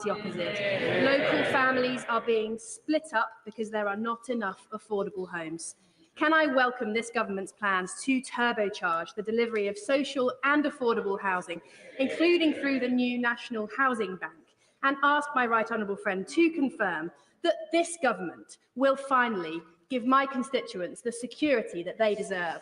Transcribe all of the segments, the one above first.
opposite. Local families are being split up because there are not enough affordable homes. Can I welcome this government's plans to turbocharge the delivery of social and affordable housing, including through the new National Housing Bank, and ask my right honourable friend to confirm that this government will finally give my constituents the security that they deserve?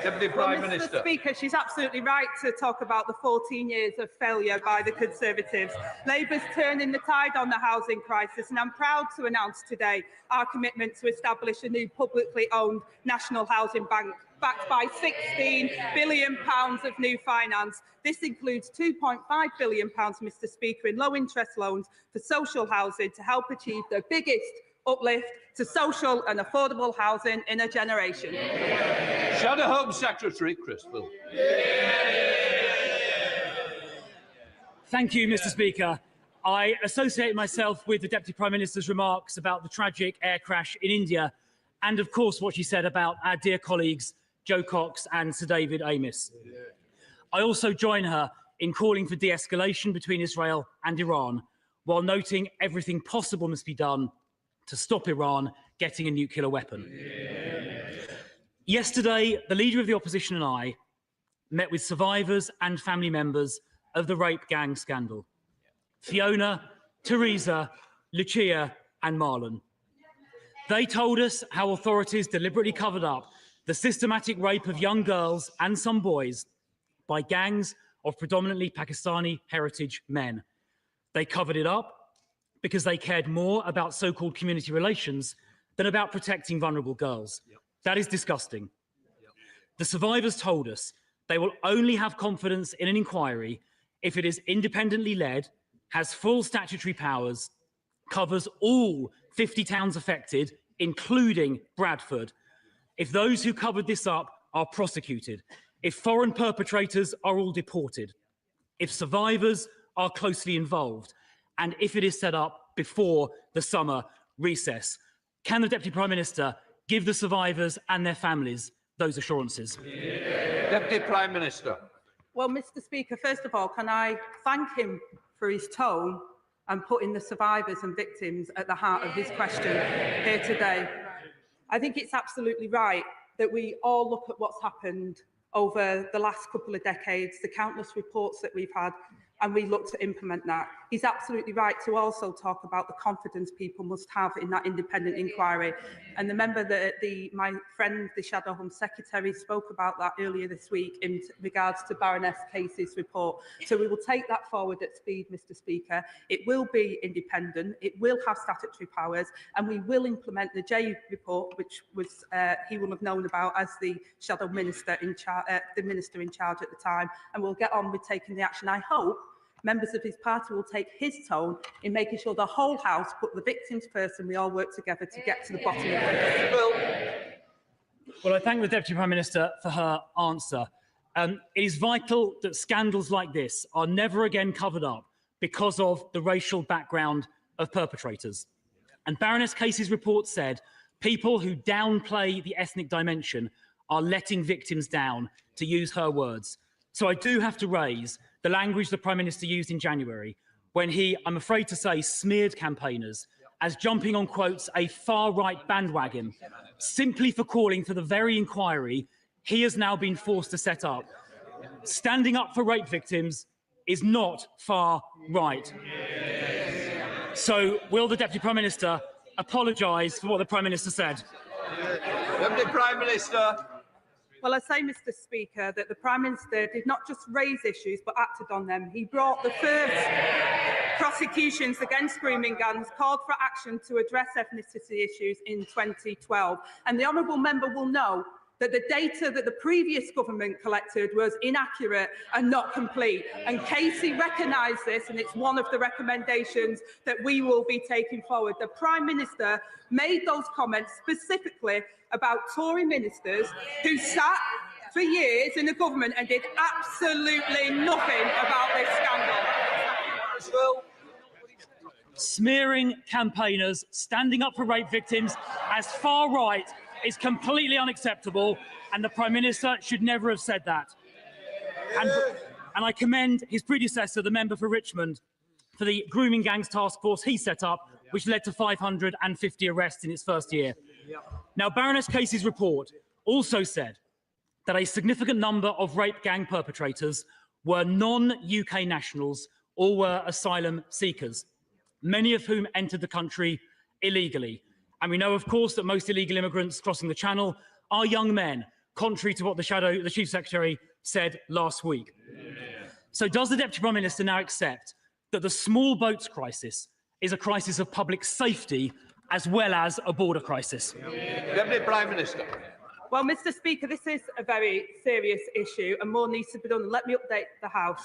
Deputy Prime Minister. Mr. Speaker, she's absolutely right to talk about the 14 years of failure by the Conservatives. Labour's turning the tide on the housing crisis, and I'm proud to announce today our commitment to establish a new publicly owned National Housing Bank backed by £16 billion of new finance. This includes £2.5 billion, Mr. Speaker, in low-interest loans for social housing to help achieve the biggest uplift to social and affordable housing in a generation. Shadow Home Secretary Grenfell. Thank you, Mr. Speaker. I associate myself with the Deputy Prime Minister's remarks about the tragic air crash in India and, of course, what she said about our dear colleagues Joe Cox and Sir David Amess. I also join her in calling for de-escalation between Israel and Iran, while noting everything possible must be done to stop Iran getting a nuclear weapon. Yesterday, the Leader of the Opposition and I met with survivors and family members of the rape gang scandal: Fiona, Teresa, Lucia and Marlon. They told us how authorities deliberately covered up the systematic rape of young girls and some boys by gangs of predominantly Pakistani heritage men. They covered it up because they cared more about so-called community relations than about protecting vulnerable girls. That is disgusting. The survivors told us they will only have confidence in an inquiry if it is independently led, has full statutory powers, covers all 50 towns affected, including Bradford, if those who covered this up are prosecuted, if foreign perpetrators are all deported, if survivors are closely involved, and if it is set up before the summer recess. Can the Deputy Prime Minister give the survivors and their families those assurances? Deputy Prime Minister. Well, Mr. Speaker, first of all, can I thank him for his tone and putting the survivors and victims at the heart of his question here today. I think it's absolutely right that we all look at what's happened over the last couple of decades, the countless reports that we've had, and we look to implement that. He's absolutely right to also talk about the confidence people must have in that independent inquiry. And the member that my friend, the Shadow Home Secretary, spoke about that earlier this week in regards to Baroness Casey's report. So we will take that forward at speed, Mr. Speaker. It will be independent, it will have statutory powers, and we will implement the J report, which was he will have known about as the Shadow Minister in charge, the Minister in charge at the time, and we'll get on with taking the action. I hope members of his party will take his tone in making sure the whole House put the victims first and we all work together to get to the bottom of it. Well, I thank the Deputy Prime Minister for her answer. It is vital that scandals like this are never again covered up because of the racial background of perpetrators. And Baroness Casey's report said people who downplay the ethnic dimension are letting victims down, to use her words. So I do have to raise the language the Prime Minister used in January when he, I'm afraid to say, smeared campaigners as jumping on, quotes, a far-right bandwagon, simply for calling for the very inquiry he has now been forced to set up. Standing up for rape victims is not far-right. So will the Deputy Prime Minister apologise for what the Prime Minister said? Deputy Prime Minister. Well, I say, Mr. Speaker, that the Prime Minister did not just raise issues but acted on them. He brought the first prosecutions against grooming gangs, called for action to address ethnicity issues in 2012. And the honourable member will know that the data that the previous government collected was inaccurate and not complete. And Casey recognised this, and it's one of the recommendations that we will be taking forward. The Prime Minister made those comments specifically about Tory ministers who sat for years in the government and did absolutely nothing about this scandal. Smearing campaigners, standing up for rape victims as far right is completely unacceptable, and the Prime Minister should never have said that. And I commend his predecessor, the member for Richmond, for the grooming gangs task force he set up, which led to 550 arrests in its first year. Now, Baroness Casey's report also said that a significant number of rape gang perpetrators were non-UK nationals or were asylum seekers, many of whom entered the country illegally. And we know, of course, that most illegal immigrants crossing the Channel are young men, contrary to what the Chief Secretary said last week. So does the Deputy Prime Minister now accept that the small boats crisis is a crisis of public safety as well as a border crisis? Deputy Prime Minister. Well, Mr. Speaker, this is a very serious issue and more needs to be done. Let me update the House.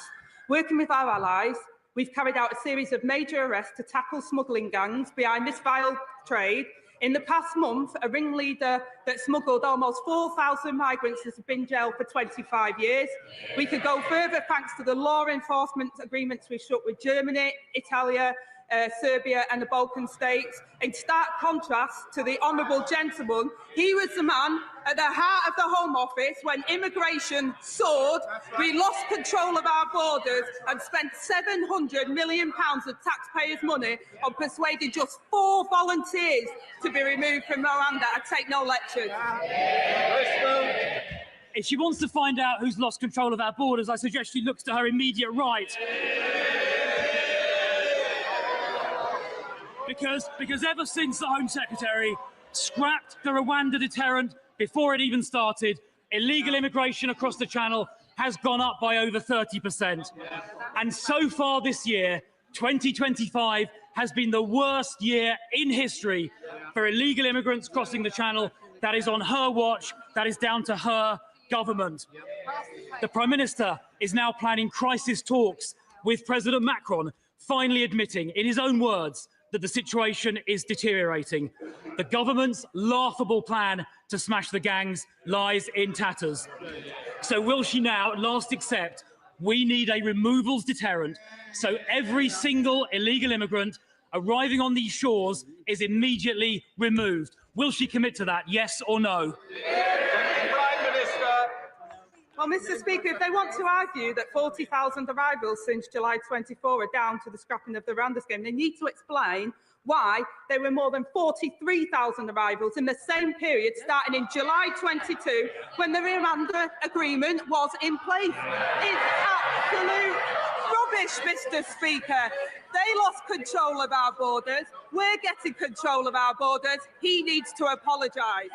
Working with our allies, we've carried out a series of major arrests to tackle smuggling gangs behind this vile trade. In the past month, a ringleader that smuggled almost 4,000 migrants has been jailed for 25 years. We could go further thanks to the law enforcement agreements we've struck with Germany, Italy, Serbia and the Balkan states. In stark contrast to the honourable gentleman, he was the man at the heart of the Home Office when immigration soared, we lost control of our borders and spent £700 million of taxpayers' money on persuading just 4 volunteers to be removed from Rwanda. I take no lectures. If she wants to find out who's lost control of our borders, I suggest she looks to her immediate right. Because ever since the Home Secretary scrapped the Rwanda deterrent before it even started, illegal immigration across the Channel has gone up by over 30%. And so far this year, 2025 has been the worst year in history for illegal immigrants crossing the Channel. That is on her watch. That is down to her government. The Prime Minister is now planning crisis talks with President Macron, finally admitting, in his own words, that the situation is deteriorating. The government's laughable plan to smash the gangs lies in tatters. So will she now at last accept we need a removals deterrent so every single illegal immigrant arriving on these shores is immediately removed? Will she commit to that, yes or no? Well, Mr. Speaker, if they want to argue that 40,000 arrivals since July 24 are down to the scrapping of the Rwanda scheme, they need to explain why there were more than 43,000 arrivals in the same period starting in July 22 when the Rwanda agreement was in place. It's absolute rubbish, Mr. Speaker. They lost control of our borders. We're getting control of our borders. He needs to apologise.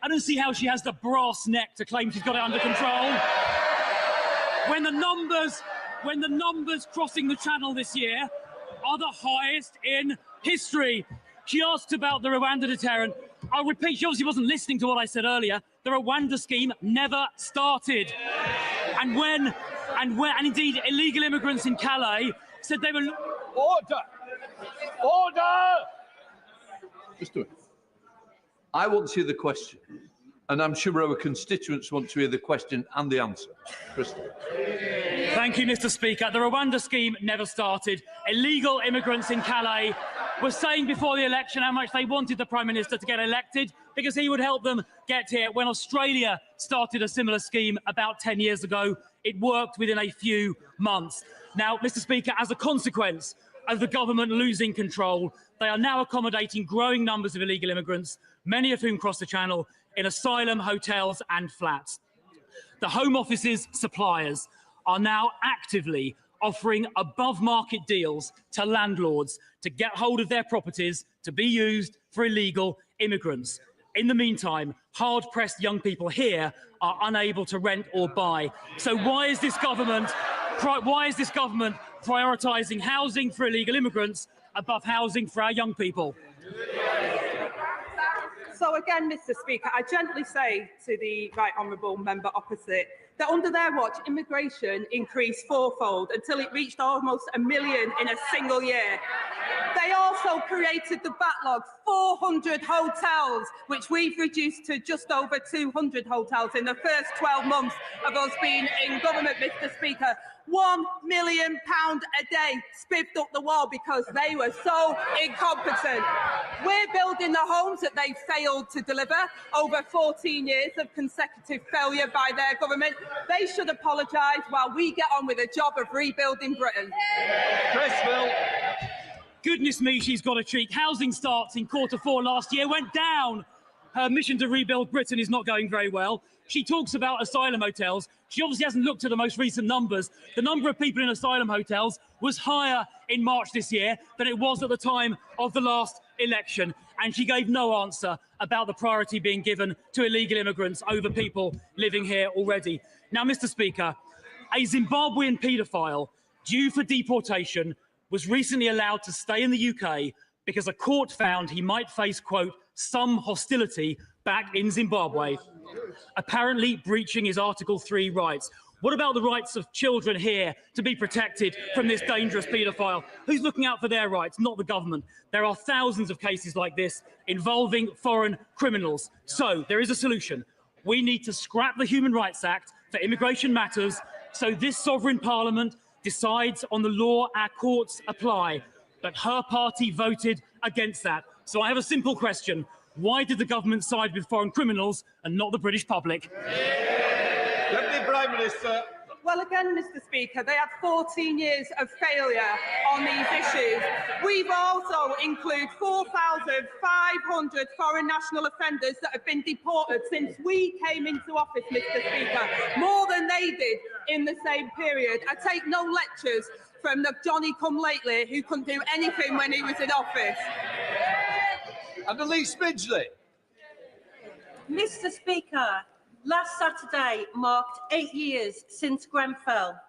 I don't see how she has the brass neck to claim she's got it under control. When the numbers crossing the Channel this year are the highest in history. She asked about the Rwanda deterrent. I'll repeat, she obviously wasn't listening to what I said earlier. The Rwanda scheme never started. And indeed illegal immigrants in Calais said they were... Order! Just do it. I want to hear the question, and I'm sure our constituents want to hear the question and the answer. Crystal. Thank you, Mr. Speaker. The Rwanda scheme never started. Illegal immigrants in Calais were saying before the election how much they wanted the Prime Minister to get elected because he would help them get here. When Australia started a similar scheme about 10 years ago, it worked within a few months. Now, Mr. Speaker, as a consequence of the government losing control, they are now accommodating growing numbers of illegal immigrants, many of whom cross the Channel, in asylum, hotels and flats. The Home Office's suppliers are now actively offering above-market deals to landlords to get hold of their properties to be used for illegal immigrants. In the meantime, hard-pressed young people here are unable to rent or buy. So why is this government prioritising housing for illegal immigrants above housing for our young people? So again, Mr. Speaker, I gently say to the right honourable member opposite that under their watch, immigration increased fourfold until it reached almost 1 million in a single year. They also created the backlog, 400 hotels, which we've reduced to just over 200 hotels in the first 12 months of us being in government, Mr. Speaker. £1 million a day spiffed up the wall because they were so incompetent. We're building the homes that they failed to deliver over 14 years of consecutive failure by their government. They should apologise while we get on with the job of rebuilding Britain. Grenfell. Goodness me, she's got a cheek. Housing starts in Q4 last year went down. Her mission to rebuild Britain is not going very well. She talks about asylum hotels. She obviously hasn't looked at the most recent numbers. The number of people in asylum hotels was higher in March this year than it was at the time of the last election. And she gave no answer about the priority being given to illegal immigrants over people living here already. Now, Mr. Speaker, a Zimbabwean paedophile due for deportation was recently allowed to stay in the UK because a court found he might face, quote, some hostility back in Zimbabwe, apparently breaching his Article 3 rights. What about the rights of children here to be protected from this dangerous paedophile? Who's looking out for their rights? Not the government. There are thousands of cases like this involving foreign criminals. So there is a solution. We need to scrap the Human Rights Act for immigration matters so this sovereign parliament decides on the law our courts apply. But her party voted against that. So I have a simple question. Why did the government side with foreign criminals and not the British public? Deputy Prime Minister. Well, again, Mr. Speaker, they had 14 years of failure on these issues. We've also included 4,500 foreign national offenders that have been deported since we came into office, Mr. Speaker, more than they did in the same period. I take no lectures from the Johnny-come-lately who couldn't do anything when he was in office. And Elise Midgley. Mr. Speaker, last Saturday marked 8 years since Grenfell.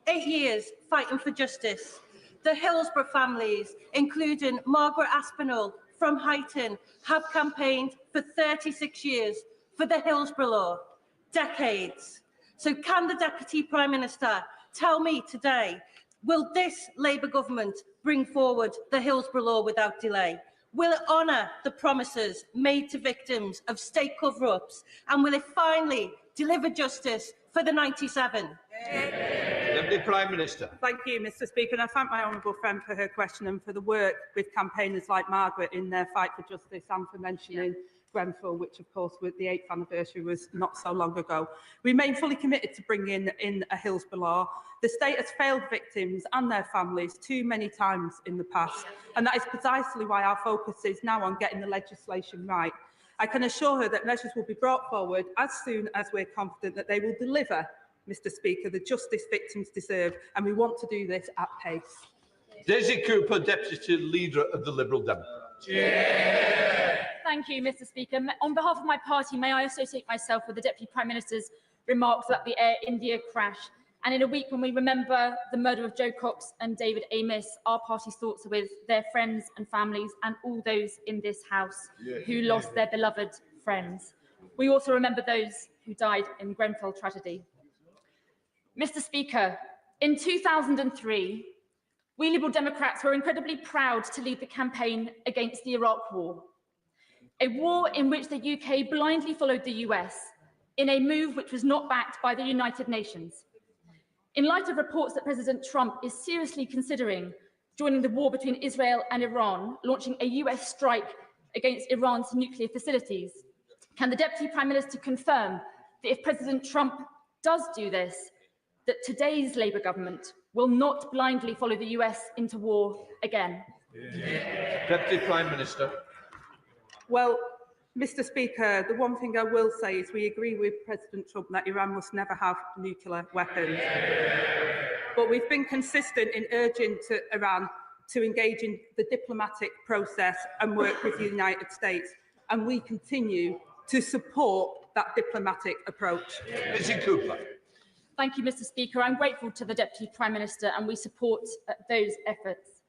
8 years fighting for justice. The Hillsborough families, including Margaret Aspinall from Huyton, have campaigned for 36 years for the Hillsborough law. Decades. So can the Deputy Prime Minister tell me today, will this Labour government bring forward the Hillsborough law without delay? Will it honour the promises made to victims of state cover-ups? And will it finally deliver justice for the 97? Deputy Prime Minister. Thank you, Mr. Speaker, and I thank my honourable friend for her question and for the work with campaigners like Margaret in their fight for justice and for mentioning Grenfell, which, of course, with the 8th anniversary was not so long ago. We remain fully committed to bringing in a Hillsborough law. The state has failed victims and their families too many times in the past, and that is precisely why our focus is now on getting the legislation right. I can assure her that measures will be brought forward as soon as we're confident that they will deliver, Mr. Speaker, the justice victims deserve, and we want to do this at pace. Daisy Cooper, Deputy Leader of the Liberal Democrats. Thank you, Mr. Speaker. On behalf of my party, may I associate myself with the Deputy Prime Minister's remarks about the Air India crash. And in a week when we remember the murder of Joe Cox and David Amos, our party's thoughts are with their friends and families and all those in this House who lost their beloved friends. We also remember those who died in Grenfell tragedy. Mr. Speaker, in 2003, we Liberal Democrats were incredibly proud to lead the campaign against the Iraq War, a war in which the UK blindly followed the US in a move which was not backed by the United Nations. In light of reports that President Trump is seriously considering joining the war between Israel and Iran, launching a US strike against Iran's nuclear facilities, can the Deputy Prime Minister confirm that if President Trump does do this, that today's Labour government will not blindly follow the US into war again? Deputy Prime Minister. Well, Mr. Speaker, the one thing I will say is we agree with President Trump that Iran must never have nuclear weapons. But we've been consistent in urging Iran to engage in the diplomatic process and work with the United States, and we continue to support that diplomatic approach. Daisy Cooper. Thank you, Mr. Speaker. I'm grateful to the Deputy Prime Minister, and we support those efforts.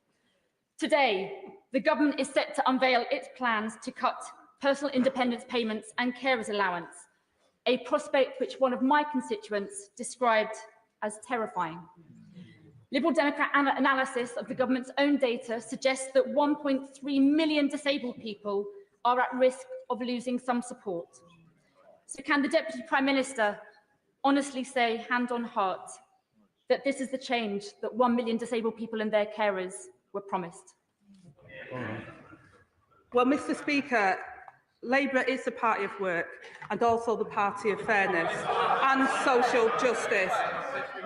Today, the government is set to unveil its plans to cut personal independence payments and carers allowance, a prospect which one of my constituents described as terrifying. Liberal Democrat analysis of the government's own data suggests that 1.3 million disabled people are at risk of losing some support. So can the Deputy Prime Minister honestly say, hand on heart, that this is the change that 1 million disabled people and their carers were promised? Well, Mr. Speaker, Labour is the party of work and also the party of fairness and social justice.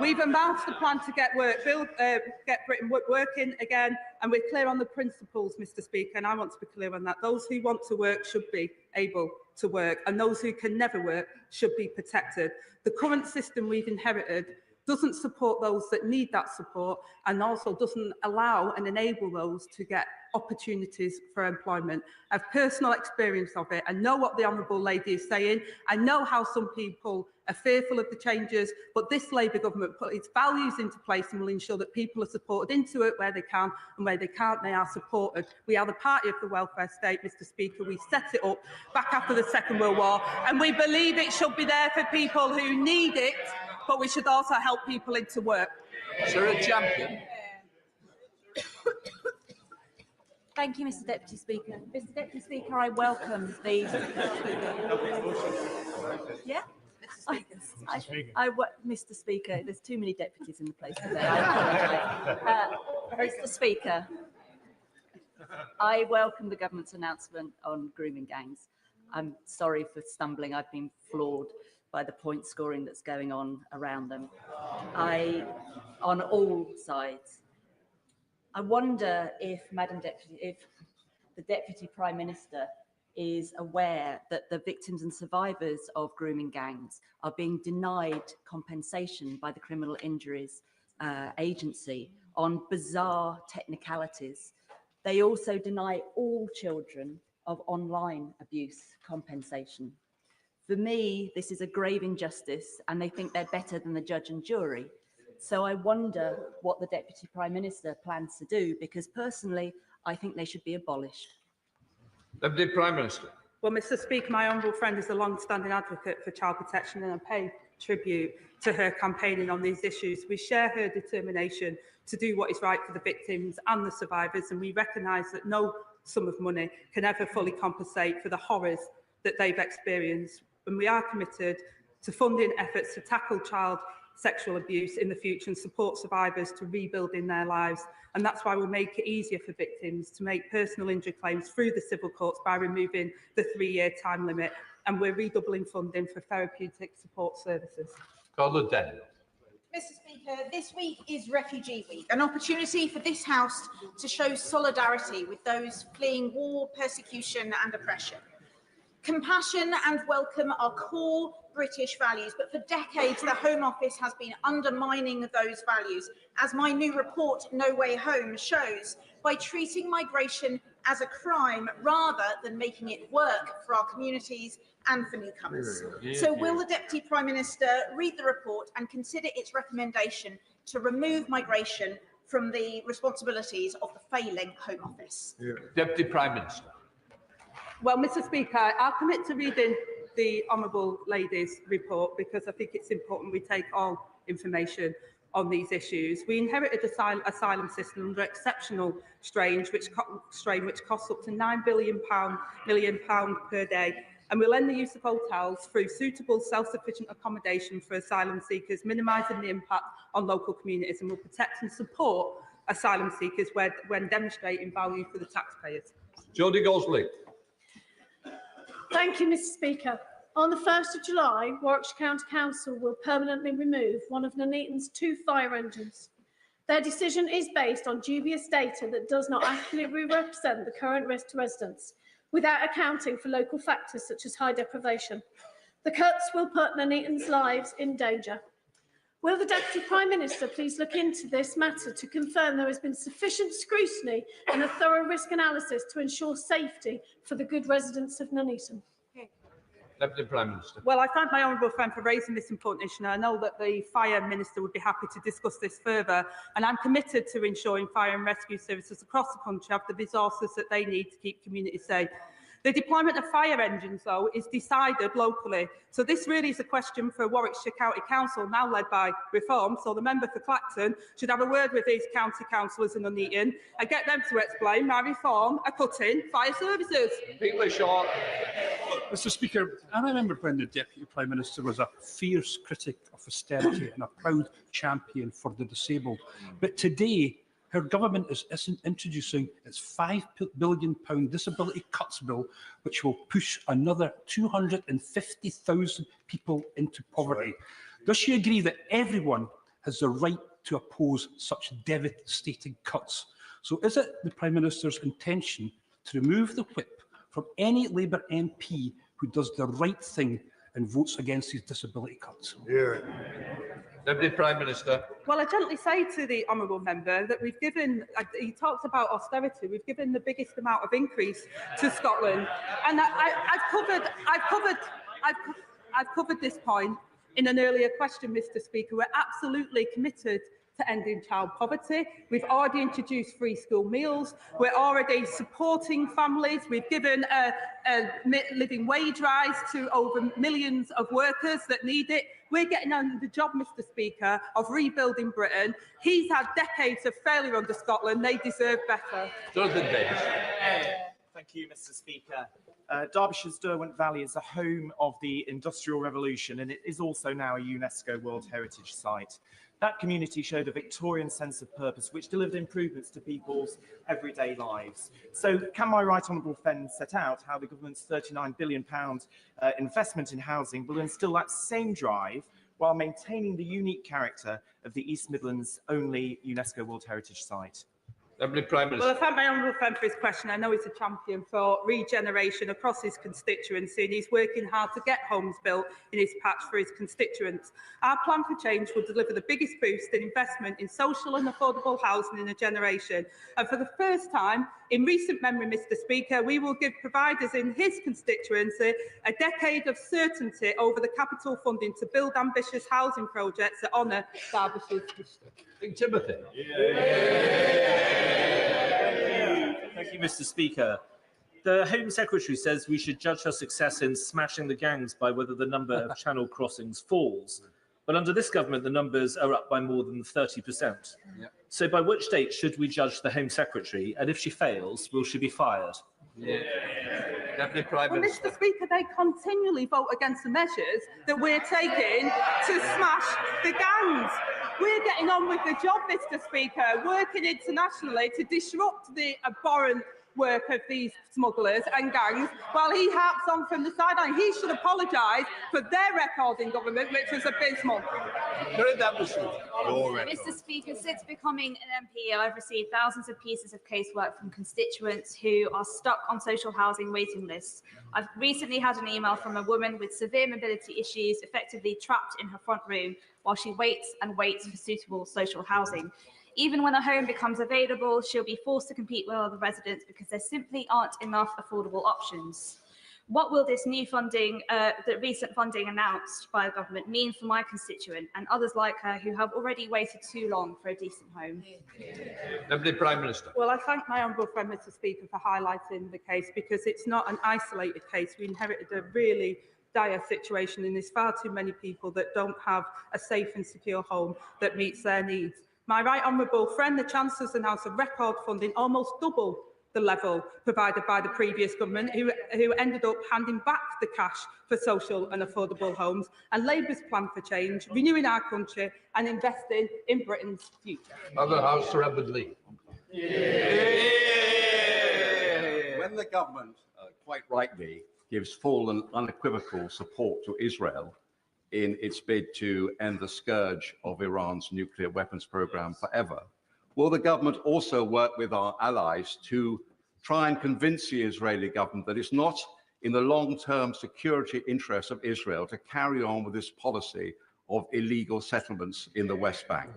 We've announced the plan to get Britain working again, and we're clear on the principles, Mr. Speaker, and I want to be clear on that. Those who want to work should be able to work, and those who can never work should be protected. The current system we've inherited doesn't support those that need that support, and also doesn't allow and enable those to get opportunities for employment. I have personal experience of it. I know what the Honourable Lady is saying. I know how some people are fearful of the changes, but this Labour government put its values into place and will ensure that people are supported into it where they can, and where they can't, they are supported. We are the party of the welfare state, Mr. Speaker. We set it up back after the Second World War, and we believe it should be there for people who need it, but we should also help people into work. Sarah Champion. Thank you, Mr. Deputy Speaker. Mr. Deputy Speaker, I welcome the... Yeah? Mr. Speaker, there's too many deputies in the place today. I apologise. Mr. Speaker, I welcome the government's announcement on grooming gangs. I'm sorry for stumbling. I've been floored by the point scoring that's going on around them. On all sides. I wonder if, if the Deputy Prime Minister is aware that the victims and survivors of grooming gangs are being denied compensation by the Criminal Injuries Agency on bizarre technicalities. They also deny all children of online abuse compensation. For me, this is a grave injustice, and they think they're better than the judge and jury. So I wonder what the Deputy Prime Minister plans to do, because personally, I think they should be abolished. Deputy Prime Minister. Well, Mr. Speaker, my honourable friend is a long-standing advocate for child protection, and I pay tribute to her campaigning on these issues. We share her determination to do what is right for the victims and the survivors, and we recognise that no sum of money can ever fully compensate for the horrors that they've experienced. And we are committed to funding efforts to tackle child sexual abuse in the future and support survivors to rebuilding their lives. And that's why we'll make it easier for victims to make personal injury claims through the civil courts by removing the 3-year time limit. And we're redoubling funding for therapeutic support services. Carla Daniel. Mr. Speaker, this week is Refugee Week, an opportunity for this House to show solidarity with those fleeing war, persecution and oppression. Compassion and welcome are core British values, but for decades the Home Office has been undermining those values, as my new report, No Way Home, shows, by treating migration as a crime rather than making it work for our communities and for newcomers. So will the Deputy Prime Minister read the report and consider its recommendation to remove migration from the responsibilities of the failing Home Office? Deputy Prime Minister. Well, Mr. Speaker, I'll commit to reading the Honourable Lady's report, because I think it's important we take all information on these issues. We inherited the asylum system under exceptional strain, which costs up to £9 billion per day, and will end the use of hotels through suitable self-sufficient accommodation for asylum seekers, minimising the impact on local communities, and will protect and support asylum seekers when demonstrating value for the taxpayers. Jodie Gosley. Thank you, Mr. Speaker. On the 1st of July, Warwickshire County Council will permanently remove one of Nuneaton's 2 fire engines. Their decision is based on dubious data that does not accurately represent the current risk to residents, without accounting for local factors such as high deprivation. The cuts will put Nuneaton's lives in danger. Will the Deputy Prime Minister please look into this matter to confirm there has been sufficient scrutiny and a thorough risk analysis to ensure safety for the good residents of Nuneaton? Deputy Prime Minister. Well, I thank my honourable friend for raising this important issue. I know that the Fire Minister would be happy to discuss this further, and I'm committed to ensuring fire and rescue services across the country have the resources that they need to keep communities safe. The deployment of fire engines, though, is decided locally. So this really is a question for Warwickshire County Council, now led by Reform. So the member for Clacton should have a word with his county councillors in Nuneaton and get them to explain why Reform are cutting fire services. English on. Mr. Speaker, I remember when the Deputy Prime Minister was a fierce critic of austerity and a proud champion for the disabled. But today, her government is introducing its £5 billion disability cuts bill, which will push another 250,000 people into poverty. Does she agree that everyone has the right to oppose such devastating cuts? So is it the Prime Minister's intention to remove the whip from any Labour MP who does the right thing and votes against these disability cuts? Yeah. Deputy Prime Minister. Well, I gently say to the honourable member that we've given, he talks about austerity, we've given the biggest amount of increase to Scotland. And I've covered this point in an earlier question, Mr. Speaker. We're absolutely committed to ending child poverty. We've already introduced free school meals. We're already supporting families. We've given a living wage rise to over millions of workers that need it. We're getting on the job, Mr. Speaker, of rebuilding Britain. He's had decades of failure under Scotland. They deserve better. Jonathan Davis. Thank you, Mr. Speaker. Derbyshire's Derwent Valley is the home of the Industrial Revolution, and it is also now a UNESCO World Heritage Site. That community showed a Victorian sense of purpose, which delivered improvements to people's everyday lives. So can my right honourable friend set out how the government's £39 billion investment in housing will instil that same drive while maintaining the unique character of the East Midlands' only UNESCO World Heritage Site? Deputy Prime Minister. Well, I thank my honourable friend for his question. I know he's a champion for regeneration across his constituency, and he's working hard to get homes built in his patch for his constituents. Our plan for change will deliver the biggest boost in investment in social and affordable housing in a generation. And for the first time in recent memory, Mr. Speaker, we will give providers in his constituency a decade of certainty over the capital funding to build ambitious housing projects that honour Derbyshire's history. Timothy. Thank you, Mr. Speaker. The Home Secretary says we should judge her success in smashing the gangs by whether the number of channel crossings falls. But under this government, the numbers are up by more than 30%. Yep. So by which date should we judge the Home Secretary? And if she fails, will she be fired? Deputy Prime Minister. Mr. Speaker, they continually vote against the measures that we're taking to smash the gangs. We're getting on with the job, Mr. Speaker, working internationally to disrupt the abhorrent work of these smugglers and gangs, while he harps on from the sideline. He should apologise for their record in government, which was abysmal. Mr. Speaker, since becoming an MP, I've received thousands of pieces of casework from constituents who are stuck on social housing waiting lists. I've recently had an email from a woman with severe mobility issues, effectively trapped in her front room while she waits and waits for suitable social housing. Even when a home becomes available, she'll be forced to compete with other residents because there simply aren't enough affordable options. What will this new funding, the recent funding announced by the government, mean for my constituent and others like her who have already waited too long for a decent home? Deputy Prime Minister. Well, I thank my honourable friend, Mr. Speaker, for highlighting the case, because it's not an isolated case. We inherited a really dire situation, and there's far too many people that don't have a safe and secure home that meets their needs. My right honourable friend, the Chancellor's announced a record funding, almost double the level provided by the previous government, who ended up handing back the cash for social and affordable homes, and Labour's plan for change, renewing our country and investing in Britain's future. Other House, Sir Edward Lee. When the government, quite rightly, gives full and unequivocal support to Israel in its bid to end the scourge of Iran's nuclear weapons program forever, will the government also work with our allies to try and convince the Israeli government that it's not in the long-term security interests of Israel to carry on with this policy of illegal settlements in the West Bank,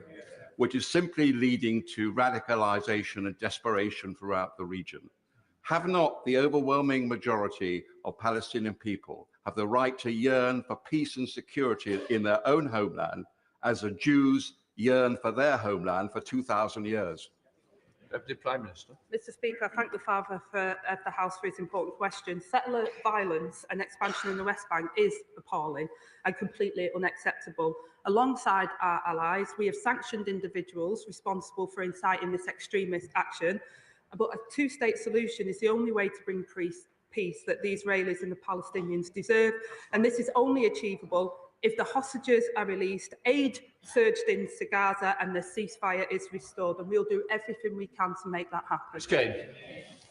which is simply leading to radicalization and desperation throughout the region? Have not the overwhelming majority of Palestinian people have the right to yearn for peace and security in their own homeland, as the Jews yearn for their homeland for 2,000 years? Deputy Prime Minister. Mr. Speaker, I thank the father of the House for his important question. Settler violence and expansion in the West Bank is appalling and completely unacceptable. Alongside our allies, we have sanctioned individuals responsible for inciting this extremist action, but a two-state solution is the only way to bring peace that the Israelis and the Palestinians deserve, and this is only achievable if the hostages are released, aid surged into Gaza and the ceasefire is restored, and we'll do everything we can to make that happen. Kane.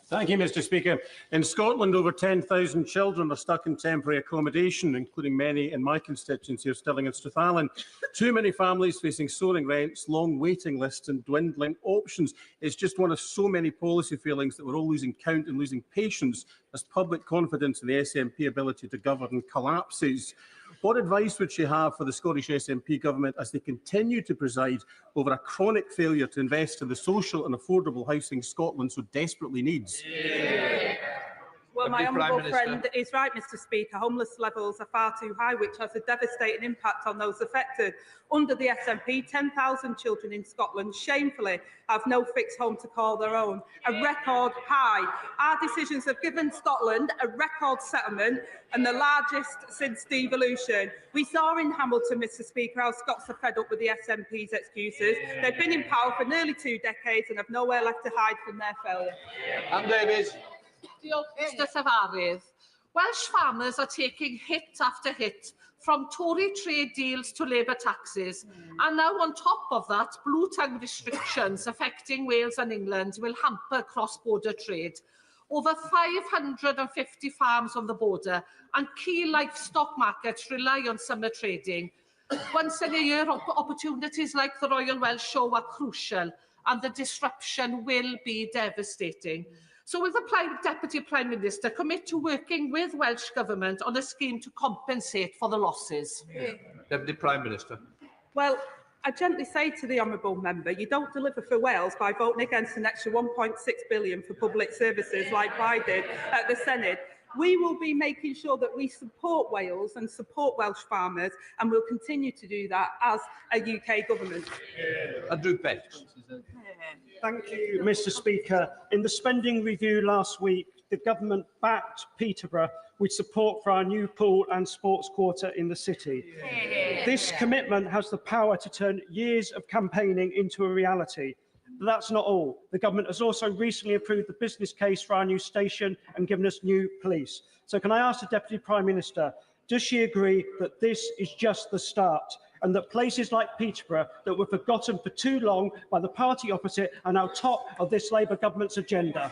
Thank you, Mr. Speaker. In Scotland, over 10,000 children are stuck in temporary accommodation, including many in my constituency of Stirling and Strathallan. Too many families facing soaring rents, long waiting lists and dwindling options. It's just one of so many policy failings that we're all losing count and losing patience as public confidence in the SNP ability to govern collapses. What advice would she have for the Scottish SNP government as they continue to preside over a chronic failure to invest in the social and affordable housing Scotland so desperately needs? Well, my honourable friend is right, Mr. Speaker. Homeless levels are far too high, which has a devastating impact on those affected. Under the SNP, 10,000 children in Scotland shamefully have no fixed home to call their own, a record high. Our decisions have given Scotland a record settlement and the largest since devolution. We saw in Hamilton, Mr. Speaker, how Scots are fed up with the SNP's excuses. They've been in power for nearly 2 decades and have nowhere left to hide from their failure. And Davies. Mr. Safarydd, Welsh farmers are taking hit after hit, from Tory trade deals to Labour taxes. And now on top of that, blue tongue restrictions affecting Wales and England will hamper cross-border trade. Over 550 farms on the border and key livestock markets rely on summer trading. Once in a year, opportunities like the Royal Welsh Show are crucial, and the disruption will be devastating. So will the Deputy Prime Minister commit to working with Welsh Government on a scheme to compensate for the losses? Deputy Prime Minister. Well, I gently say to the honourable member, you don't deliver for Wales by voting against an extra £1.6 billion for public services like I did at the Senate. We will be making sure that we support Wales and support Welsh farmers, and we'll continue to do that as a UK government. Andrew Betts. Thank you, Mr. Speaker. In the spending review last week, the government backed Peterborough with support for our new pool and sports quarter in the city. This commitment has the power to turn years of campaigning into a reality. But that's not all. The government has also recently approved the business case for our new station and given us new police. So can I ask the Deputy Prime Minister, does she agree that this is just the start, and that places like Peterborough that were forgotten for too long by the party opposite are now top of this Labour government's agenda?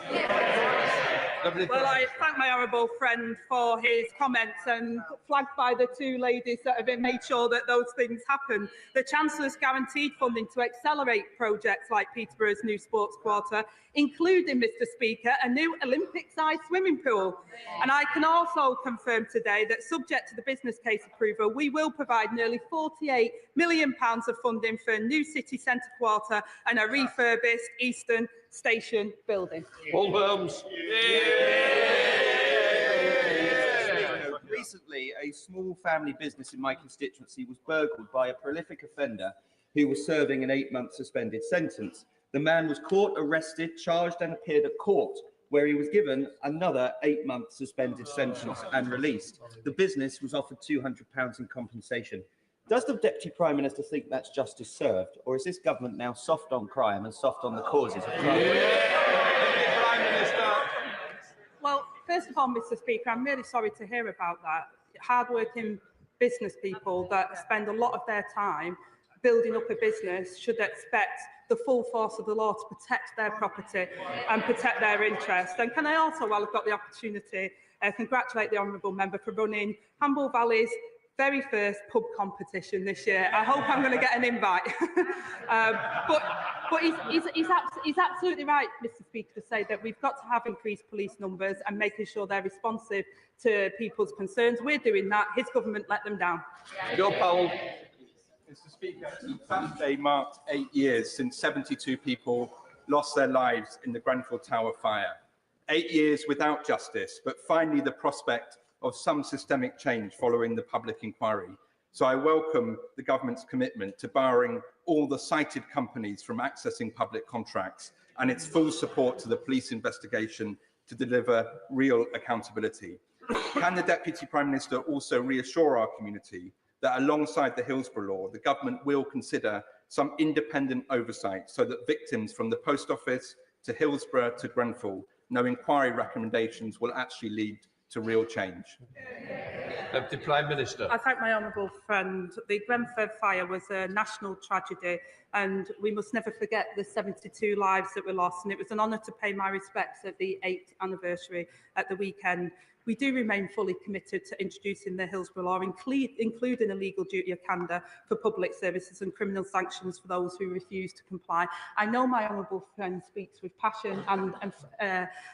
Well, I thank my honourable friend for his comments, and flagged by the two ladies that have made sure that those things happen. The Chancellor's guaranteed funding to accelerate projects like Peterborough's new sports quarter, including, Mr. Speaker, a new Olympic-sized swimming pool. And I can also confirm today that, subject to the business case approval, we will provide nearly £48 million of funding for a new city centre quarter and a refurbished Eastern Station building. Paul Holmes. Recently, a small family business in my constituency was burgled by a prolific offender who was serving an 8-month suspended sentence. The man was caught, arrested, charged and appeared at court, where he was given another 8-month suspended sentence and released. The business was offered £200 in compensation. Does the Deputy Prime Minister think that's justice served, or is this government now soft on crime and soft on the causes of crime? Well, first of all, Mr. Speaker, I'm really sorry to hear about that. Hard-working business people that spend a lot of their time building up a business should expect the full force of the law to protect their property and protect their interests. And can I also, while I've got the opportunity, congratulate the honourable member for running Hamble Valley's very first pub competition this year. I hope I'm going to get an invite. But he's absolutely right, Mr. Speaker, to say that we've got to have increased police numbers and making sure they're responsive to people's concerns. We're doing that. His government let them down. Joe Powell. Mr. Speaker, Saturday marked 8 years since 72 people lost their lives in the Grenfell Tower fire. 8 years without justice, but finally the prospect of some systemic change following the public inquiry. So I welcome the government's commitment to barring all the cited companies from accessing public contracts and its full support to the police investigation to deliver real accountability. Can the Deputy Prime Minister also reassure our community that alongside the Hillsborough Law, the government will consider some independent oversight so that victims from the Post Office to Hillsborough to Grenfell know inquiry recommendations will actually lead to real change? Deputy Prime Minister. I thank my honourable friend. The Grenfell fire was a national tragedy, and we must never forget the 72 lives that were lost. And it was an honour to pay my respects at the 8th anniversary at the weekend. We do remain fully committed to introducing the Hillsborough Law, including a legal duty of candour for public services and criminal sanctions for those who refuse to comply. I know my honourable friend speaks with passion and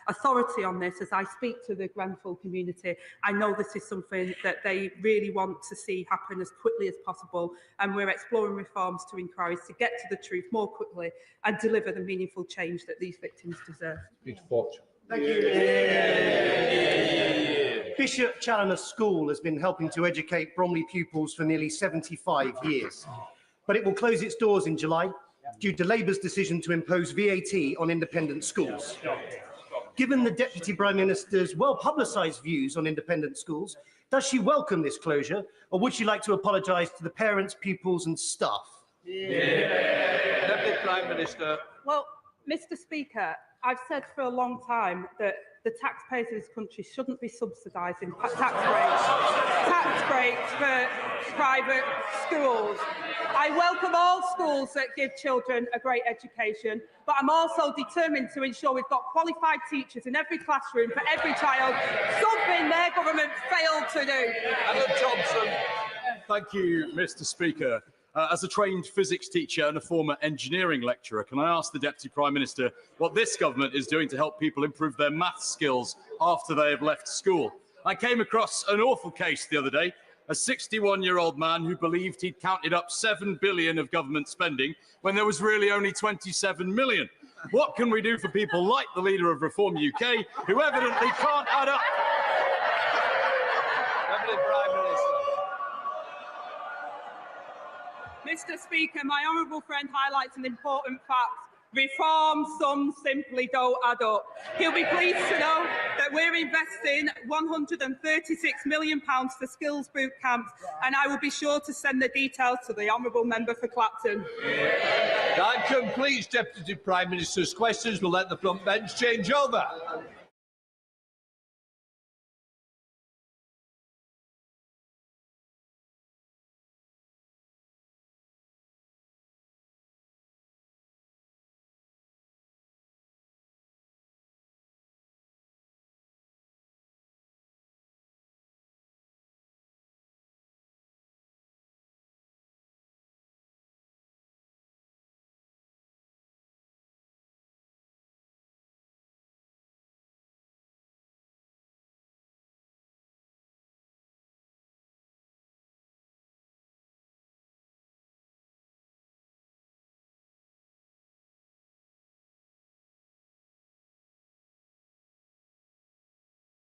authority on this. As I speak to the Grenfell community, I know this is something that they really want to see happen as quickly as possible, and we're exploring reforms to inquiries to get to the truth more quickly and deliver the meaningful change that these victims deserve. Peter Fortune. Thank you. Bishop Challoner School has been helping to educate Bromley pupils for nearly 75 years, but it will close its doors in July due to Labour's decision to impose VAT on independent schools. Given the Deputy Prime Minister's well-publicised views on independent schools, does she welcome this closure, or would she like to apologise to the parents, pupils and staff? Deputy Prime Minister. Well, Mr. Speaker, I've said for a long time that the taxpayers of this country shouldn't be subsidising tax breaks for private schools. I welcome all schools that give children a great education, but I'm also determined to ensure we've got qualified teachers in every classroom for every child, something their government failed to do. Alan Johnson. Thank you, Mr. Speaker. As a trained physics teacher and a former engineering lecturer, can I ask the Deputy Prime Minister what this government is doing to help people improve their maths skills after they have left school? I came across an awful case the other day, a 61-year-old man who believed he'd counted up 7 billion of government spending when there was really only 27 million. What can we do for people like the leader of Reform UK, who evidently can't add up? Deputy Prime Minister. Mr. Speaker, my honourable friend highlights an important fact. Reform sums simply don't add up. He'll be pleased to know that we're investing £136 million for skills boot camps, and I will be sure to send the details to the honourable member for Clapton. That completes Deputy Prime Minister's questions. We'll let the front bench change over.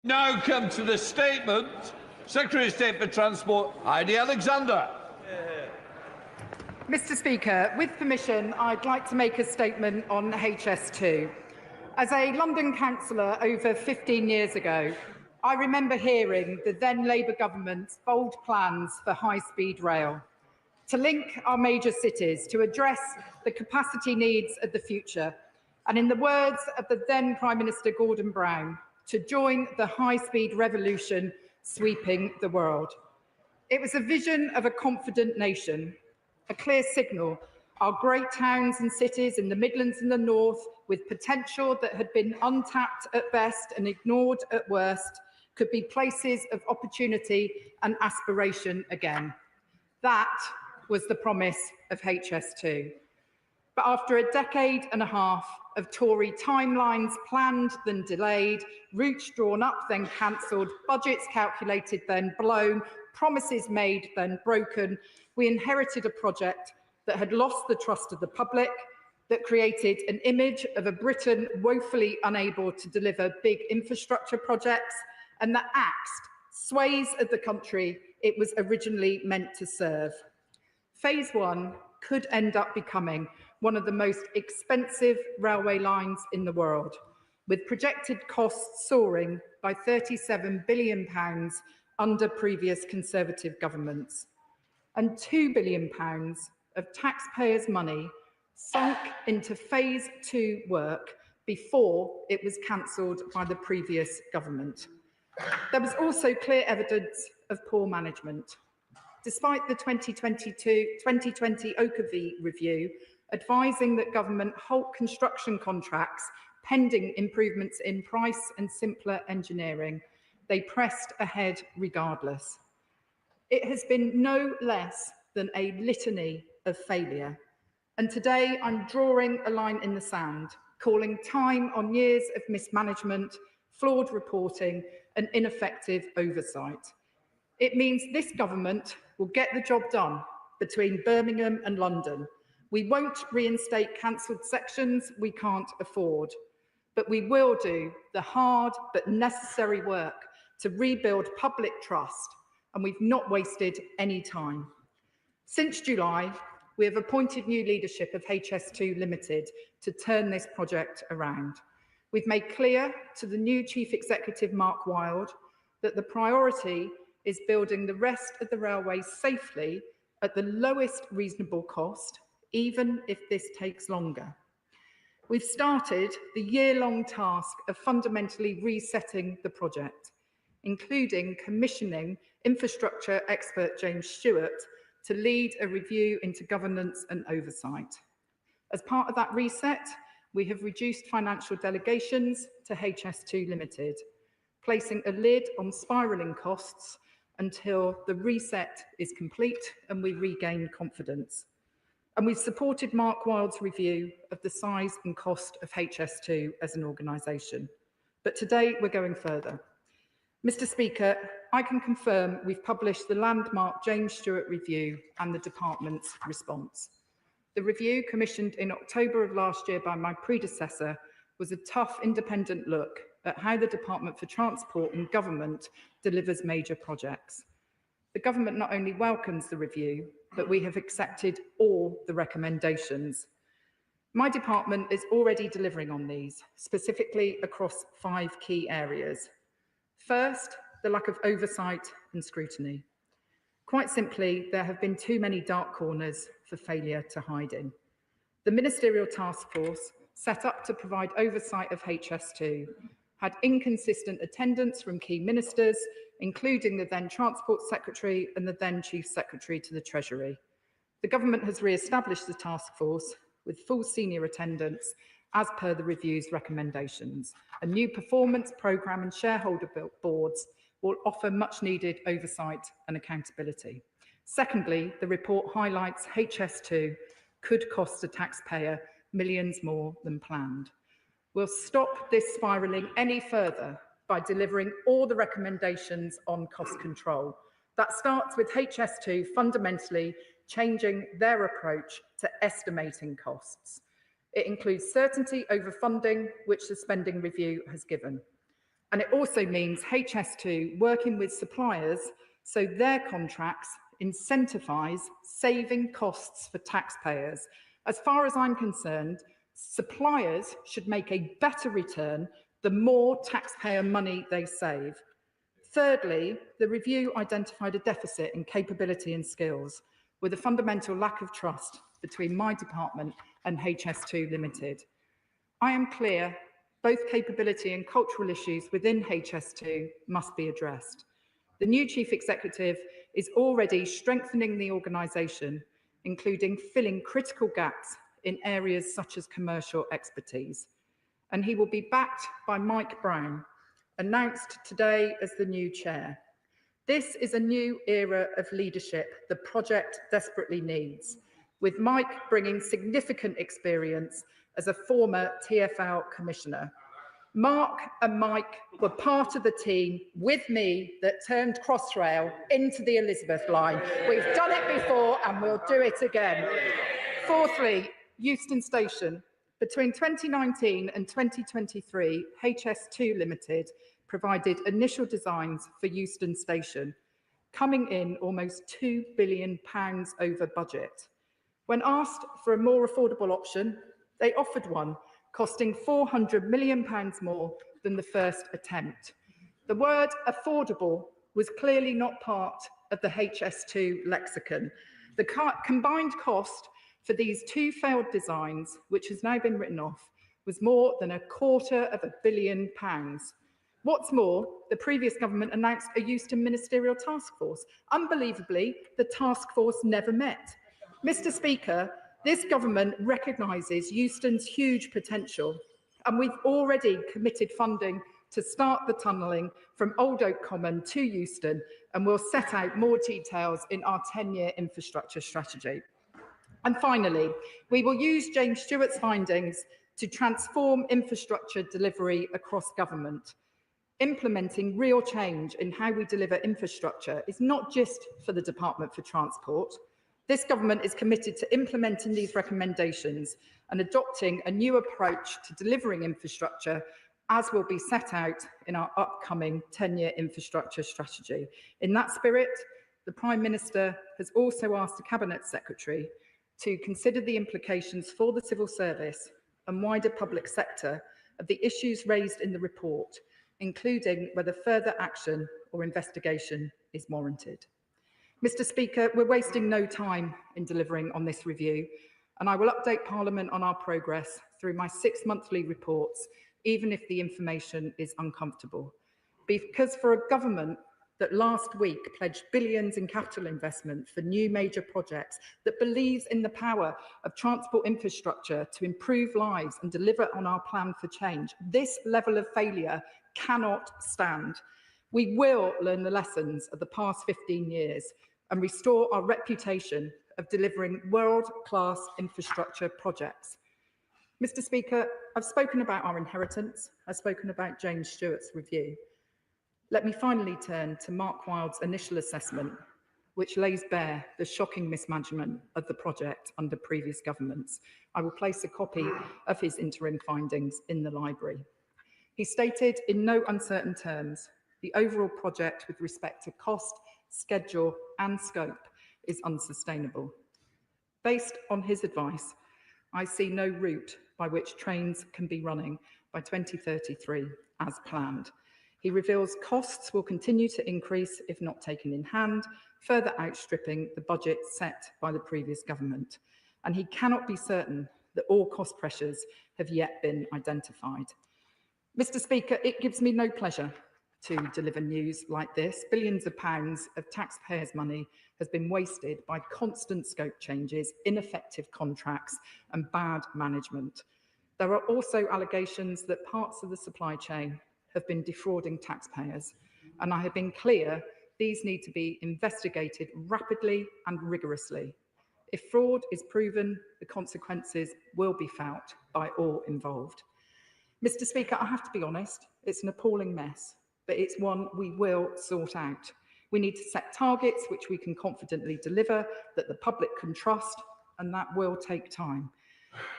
Now come to the statement. Secretary of State for Transport, Heidi Alexander. Mr. Speaker, with permission, I'd like to make a statement on HS2. As a London councillor over 15 years ago, I remember hearing the then Labour government's bold plans for high-speed rail to link our major cities to address the capacity needs of the future, and in the words of the then Prime Minister Gordon Brown, to join the high-speed revolution sweeping the world. It was a vision of a confident nation, a clear signal our great towns and cities in the Midlands and the North, with potential that had been untapped at best and ignored at worst, could be places of opportunity and aspiration again. That was the promise of HS2. But after a decade and a half of Tory timelines planned then delayed, routes drawn up then cancelled, budgets calculated then blown, promises made then broken, we inherited a project that had lost the trust of the public, that created an image of a Britain woefully unable to deliver big infrastructure projects, and that axed swathes of the country it was originally meant to serve. Phase 1 could end up becoming one of the most expensive railway lines in the world, with projected costs soaring by £37 billion under previous Conservative governments, and £2 billion of taxpayers' money sunk into phase 2 work before it was cancelled by the previous government. There was also clear evidence of poor management. Despite the 2020 Okavi review advising that government halt construction contracts pending improvements in price and simpler engineering, they pressed ahead regardless. It has been no less than a litany of failure. And today I'm drawing a line in the sand, calling time on years of mismanagement, flawed reporting and ineffective oversight. It means this government will get the job done between Birmingham and London. We won't reinstate cancelled sections we can't afford, but we will do the hard but necessary work to rebuild public trust, and we've not wasted any time. Since July, we have appointed new leadership of HS2 Limited to turn this project around. We've made clear to the new Chief Executive, Mark Wilde, that the priority is building the rest of the railway safely at the lowest reasonable cost, even if this takes longer. We've started the year-long task of fundamentally resetting the project, including commissioning infrastructure expert James Stewart to lead a review into governance and oversight. As part of that reset, we have reduced financial delegations to HS2 Limited, placing a lid on spiralling costs until the reset is complete and we regain confidence. And we've supported Mark Wilde's review of the size and cost of HS2 as an organisation. But today we're going further. Mr. Speaker, I can confirm we've published the landmark James Stewart review and the department's response. The review, commissioned in October of last year by my predecessor, was a tough, independent look at how the Department for Transport and Government delivers major projects. The government not only welcomes the review, but we have accepted all the recommendations. My department is already delivering on these, specifically across 5 key areas. First, the lack of oversight and scrutiny. Quite simply, there have been too many dark corners for failure to hide in. The Ministerial Task Force, set up to provide oversight of HS2, had inconsistent attendance from key ministers, including the then Transport Secretary and the then Chief Secretary to the Treasury. The government has re-established the task force with full senior attendance as per the review's recommendations. A new performance programme and shareholder boards will offer much needed oversight and accountability. Secondly, the report highlights HS2 could cost the taxpayer millions more than planned. We'll stop this spiralling any further by delivering all the recommendations on cost control. That starts with HS2 fundamentally changing their approach to estimating costs. It includes certainty over funding, which the spending review has given. And it also means HS2 working with suppliers so their contracts incentivise saving costs for taxpayers. As far as I'm concerned, suppliers should make a better return the more taxpayer money they save. Thirdly, the review identified a deficit in capability and skills, with a fundamental lack of trust between my department and HS2 Limited. I am clear both capability and cultural issues within HS2 must be addressed. The new Chief Executive is already strengthening the organisation, including filling critical gaps in areas such as commercial expertise. And he will be backed by Mike Brown, announced today as the new chair. This is a new era of leadership the project desperately needs, with Mike bringing significant experience as a former TfL commissioner. Mark and Mike were part of the team with me that turned Crossrail into the Elizabeth line. We've done it before and we'll do it again. Fourthly, Euston Station. Between 2019 and 2023, HS2 Limited provided initial designs for Euston Station, coming in almost £2 billion over budget. When asked for a more affordable option, they offered one, costing £400 million more than the first attempt. The word affordable was clearly not part of the HS2 lexicon. The combined cost for these two failed designs, which has now been written off, was more than £250 million. What's more, the previous government announced a Euston ministerial task force. Unbelievably, the task force never met. Mr. Speaker, this government recognises Euston's huge potential, and we've already committed funding to start the tunnelling from Old Oak Common to Euston, and we'll set out more details in our 10-year infrastructure strategy. And finally, we will use James Stewart's findings to transform infrastructure delivery across government. Implementing real change in how we deliver infrastructure is not just for the Department for Transport. This government is committed to implementing these recommendations and adopting a new approach to delivering infrastructure, as will be set out in our upcoming 10-year infrastructure strategy. In that spirit, the Prime Minister has also asked the Cabinet Secretary to consider the implications for the civil service and wider public sector of the issues raised in the report, including whether further action or investigation is warranted. Mr. Speaker, we're wasting no time in delivering on this review, and I will update Parliament on our progress through my 6 monthly reports, even if the information is uncomfortable. Because for a government that last week pledged billions in capital investment for new major projects, that believes in the power of transport infrastructure to improve lives and deliver on our plan for change, this level of failure cannot stand. We will learn the lessons of the past 15 years and restore our reputation of delivering world-class infrastructure projects. Mr. Speaker, I've spoken about our inheritance. I've spoken about James Stewart's review. Let me finally turn to Mark Wilde's initial assessment, which lays bare the shocking mismanagement of the project under previous governments. I will place a copy of his interim findings in the library. He stated in no uncertain terms, the overall project with respect to cost, schedule and scope is unsustainable. Based on his advice, I see no route by which trains can be running by 2033 as planned. He reveals costs will continue to increase if not taken in hand, further outstripping the budget set by the previous government. And he cannot be certain that all cost pressures have yet been identified. Mr. Speaker, it gives me no pleasure to deliver news like this. Billions of pounds of taxpayers' money has been wasted by constant scope changes, ineffective contracts and bad management. There are also allegations that parts of the supply chain have been defrauding taxpayers, and I have been clear these need to be investigated rapidly and rigorously. If fraud is proven, the consequences will be felt by all involved. Mr. Speaker, I have to be honest, it's an appalling mess, but it's one we will sort out. We need to set targets which we can confidently deliver, that the public can trust, and that will take time.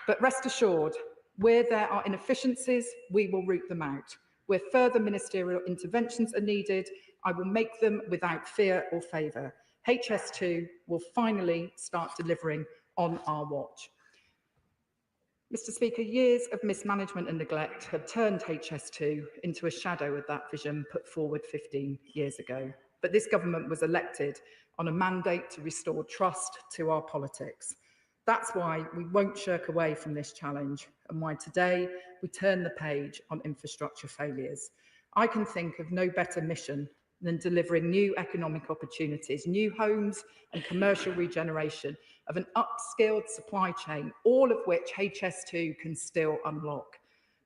But rest assured, where there are inefficiencies, we will root them out. Where further ministerial interventions are needed, I will make them without fear or favour. HS2 will finally start delivering on our watch. Mr. Speaker, years of mismanagement and neglect have turned HS2 into a shadow of that vision put forward 15 years ago. But this government was elected on a mandate to restore trust to our politics. That's why we won't shirk away from this challenge and why today we turn the page on infrastructure failures. I can think of no better mission than delivering new economic opportunities, new homes and commercial regeneration of an upskilled supply chain, all of which HS2 can still unlock.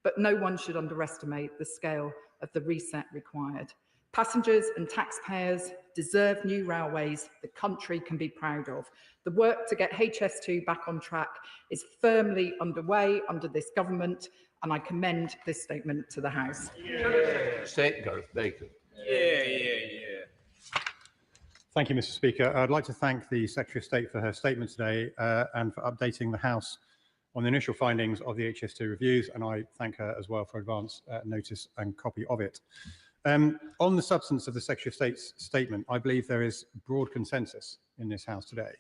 But no one should underestimate the scale of the reset required. Passengers and taxpayers deserve new railways the country can be proud of. The work to get HS2 back on track is firmly underway under this government, and I commend this statement to the House. State Gareth Bacon. Thank you, Mr. Speaker. I'd like to thank the Secretary of State for her statement today and for updating the House on the initial findings of the HS2 reviews, and I thank her as well for advance notice and copy of it. On the substance of the Secretary of State's statement, I believe there is broad consensus in this House today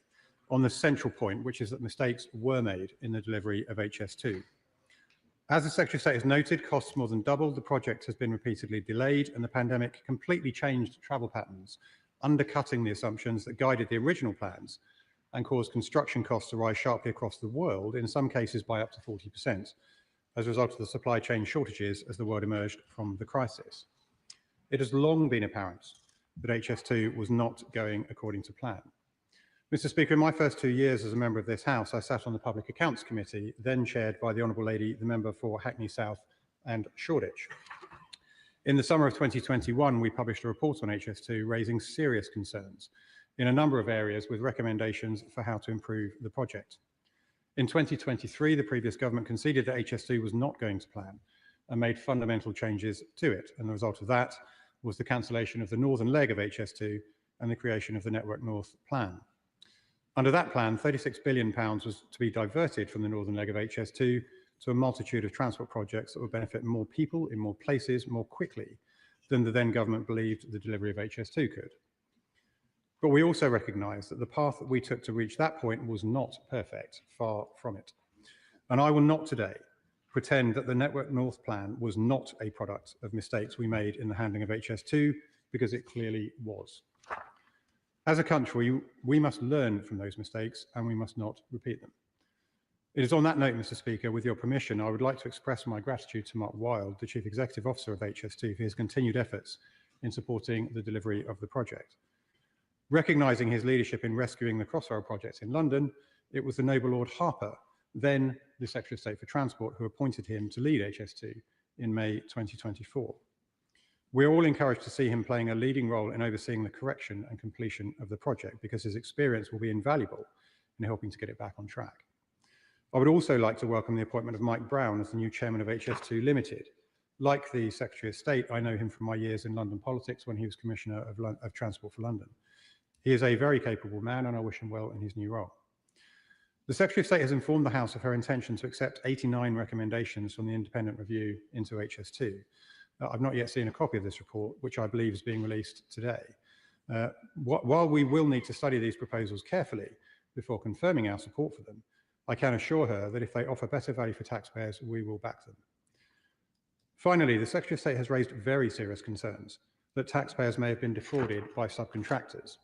on the central point, which is that mistakes were made in the delivery of HS2. As the Secretary of State has noted, costs more than doubled, the project has been repeatedly delayed, and the pandemic completely changed travel patterns, undercutting the assumptions that guided the original plans and caused construction costs to rise sharply across the world, in some cases by up to 40%, as a result of the supply chain shortages as the world emerged from the crisis. It has long been apparent that HS2 was not going according to plan. Mr. Speaker, in my first 2 years as a member of this House, I sat on the Public Accounts Committee, then chaired by the Honourable Lady, the member for Hackney South and Shoreditch. In the summer of 2021, we published a report on HS2 raising serious concerns in a number of areas with recommendations for how to improve the project. In 2023, the previous government conceded that HS2 was not going to plan and made fundamental changes to it, and the result of that was the cancellation of the northern leg of HS2 and the creation of the Network North plan. Under that plan, £36 billion was to be diverted from the northern leg of HS2 to a multitude of transport projects that would benefit more people in more places more quickly than the then government believed the delivery of HS2 could. But we also recognise that the path that we took to reach that point was not perfect, far from it. And I will not today pretend that the Network North plan was not a product of mistakes we made in the handling of HS2, because it clearly was. As a country, we must learn from those mistakes and we must not repeat them. It is on that note, Mr. Speaker, with your permission, I would like to express my gratitude to Mark Wilde, the Chief Executive Officer of HS2, for his continued efforts in supporting the delivery of the project. Recognising his leadership in rescuing the Crossrail project in London, it was the Noble Lord Harper, then the Secretary of State for Transport, who appointed him to lead HS2 in May 2024. We're all encouraged to see him playing a leading role in overseeing the correction and completion of the project, because his experience will be invaluable in helping to get it back on track. I would also like to welcome the appointment of Mike Brown as the new chairman of HS2 Limited. Like the Secretary of State, I know him from my years in London politics when he was Commissioner of Transport for London. He is a very capable man, and I wish him well in his new role. The Secretary of State has informed the House of her intention to accept 89 recommendations from the independent review into HS2. I've not yet seen a copy of this report, which I believe is being released today. While we will need to study these proposals carefully before confirming our support for them, I can assure her that if they offer better value for taxpayers, we will back them. Finally, the Secretary of State has raised very serious concerns that taxpayers may have been defrauded by subcontractors.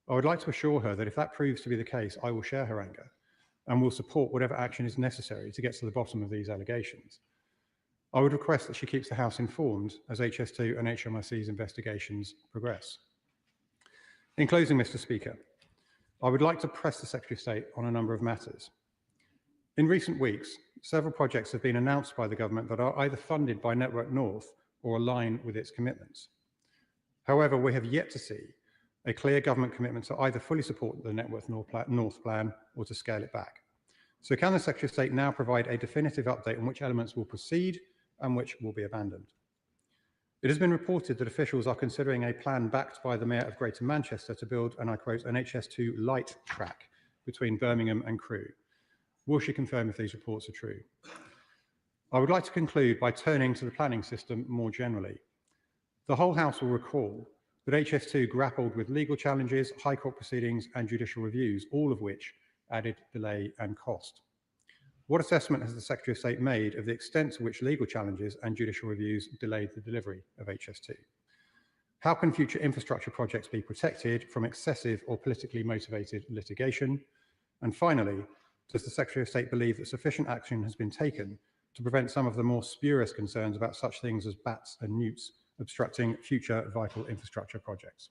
I would like to assure her that if that proves to be the case, I will share her anger and will support whatever action is necessary to get to the bottom of these allegations. I would request that she keeps the House informed as HS2 and HMRC's investigations progress. In closing, Mr. Speaker, I would like to press the Secretary of State on a number of matters. In recent weeks, several projects have been announced by the government that are either funded by Network North or align with its commitments. However, we have yet to see a clear government commitment to either fully support the Network North plan or to scale it back. So can the Secretary of State now provide a definitive update on which elements will proceed and which will be abandoned? It has been reported that officials are considering a plan backed by the Mayor of Greater Manchester to build, and I quote, an HS2 light track between Birmingham and Crewe. Will she confirm if these reports are true? I would like to conclude by turning to the planning system more generally. The whole House will recall that HS2 grappled with legal challenges, High Court proceedings and judicial reviews, all of which added delay and cost. What assessment has the Secretary of State made of the extent to which legal challenges and judicial reviews delayed the delivery of HS2? How can future infrastructure projects be protected from excessive or politically motivated litigation? And finally, does the Secretary of State believe that sufficient action has been taken to prevent some of the more spurious concerns about such things as bats and newts obstructing future vital infrastructure projects?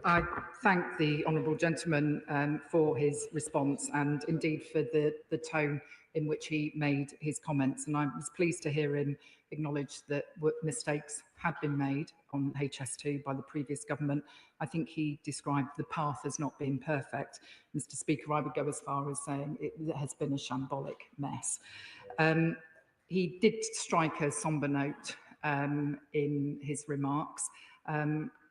I thank the honourable gentleman for his response and indeed for the tone in which he made his comments. And I was pleased to hear him acknowledge that mistakes had been made on HS2 by the previous government. I think he described the path as not being perfect. Mr. Speaker, I would go as far as saying it has been a shambolic mess. He did strike a sombre note in his remarks.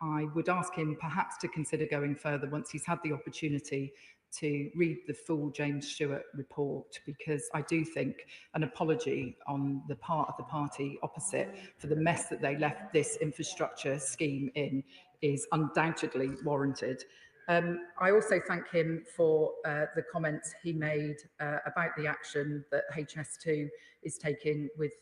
I would ask him perhaps to consider going further once he's had the opportunity to read the full James Stewart report, because I do think an apology on the part of the party opposite for the mess that they left this infrastructure scheme in is undoubtedly warranted. I also thank him for the comments he made about the action that HS2 is taking with